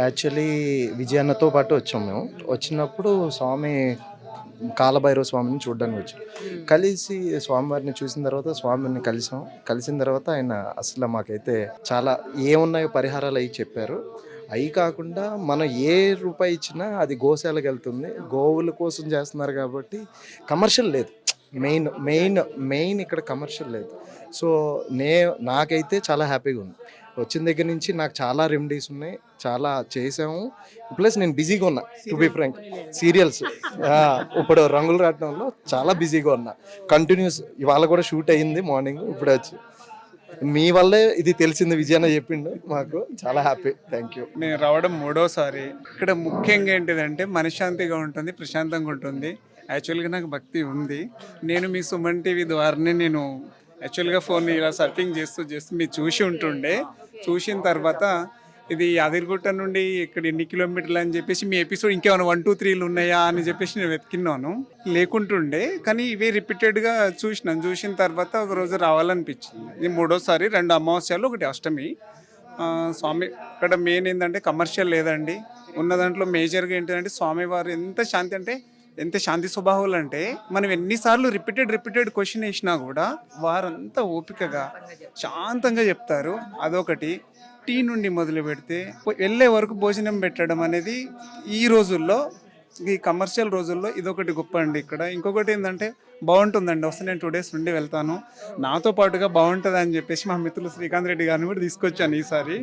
Actually విజయన్నతో పాటు వచ్చాం మేము. వచ్చినప్పుడు స్వామి కాలభైరవ స్వామిని చూడ్డానికి వచ్చాం. కలిసి స్వామివారిని చూసిన తర్వాత స్వామిని కలిసాం. కలిసిన తర్వాత ఆయన అసలు మాకైతే చాలా ఏమున్నాయో పరిహారాలు అయి చెప్పారు. అయి కాకుండా మనం ఏ రూపాయి ఇచ్చినా అది గోశాలకెళ్తుంది. గోవుల కోసం చేస్తున్నారు కాబట్టి కమర్షియల్ లేదు. మెయిన్ మెయిన్ మెయిన్ ఇక్కడ కమర్షియల్ లేదు. సో నాకైతే చాలా హ్యాపీగా ఉంది. వచ్చిన దగ్గర నుంచి నాకు చాలా రెమెడీస్ ఉన్నాయి. చాలా చేసాము. ప్లస్ నేను బిజీగా ఉన్నా టు బి ఫ్రాంక్. సీరియల్స్ ఇప్పుడు రంగులు రాట్నంలో చాలా బిజీగా ఉన్నా. కంటిన్యూస్ ఇవాళ కూడా షూట్ అయ్యింది మార్నింగ్. ఇప్పుడే వచ్చి మీ వల్లే ఇది తెలిసింది. విజయన్న చెప్పిండు మాకు. చాలా హ్యాపీ. Thank you. నేను రావడం మూడోసారి. ఇక్కడ ముఖ్యంగా ఏంటిదంటే మనశ్శాంతిగా ఉంటుంది, ప్రశాంతంగా ఉంటుంది. యాక్చువల్గా నాకు భక్తి ఉంది. నేను మీ సుమన్ టీవీ ద్వారానే నేను యాక్చువల్గా ఫోన్ ఇలా సర్ఫింగ్ చేస్తూ మీరు చూసి ఉంటుండే. చూసిన తర్వాత ఇది యాదగిరిగుట్ట నుండి ఇక్కడ ఎన్ని కిలోమీటర్లు అని చెప్పేసి మీ ఎపిసోడ్ ఇంకేమైనా 1, 2, 3లు ఉన్నాయా అని చెప్పేసి నేను వెతికిన్నాను. లేకుంటుండే కానీ ఇవే రిపీటెడ్గా చూసిన తర్వాత ఒకరోజు రావాలనిపించింది. ఇది మూడోసారి. 2 అమావాస్యలు, 1 అష్టమి. స్వామి ఇక్కడ మెయిన్ ఏంటంటే కమర్షియల్ లేదండి. ఉన్న దాంట్లో మేజర్గా ఏంటంటే స్వామివారు ఎంత శాంతి స్వభావాలు అంటే మనం ఎన్నిసార్లు రిపీటెడ్ క్వశ్చన్ వేసినా కూడా వారంతా ఓపికగా శాంతంగా చెప్తారు. అదొకటి. టీ నుండి మొదలు పెడితే వెళ్ళే వరకు భోజనం పెట్టడం అనేది ఈ రోజుల్లో, ఈ కమర్షియల్ రోజుల్లో ఇదొకటి గొప్ప అండి. ఇక్కడ ఇంకొకటి ఏంటంటే బాగుంటుందండి. వస్తే నేను 2 days నుండి వెళ్తాను. నాతో పాటుగా బాగుంటుంది అని చెప్పేసి మా మిత్రులు శ్రీకాంత్ రెడ్డి గారిని కూడా తీసుకొచ్చాను ఈసారి.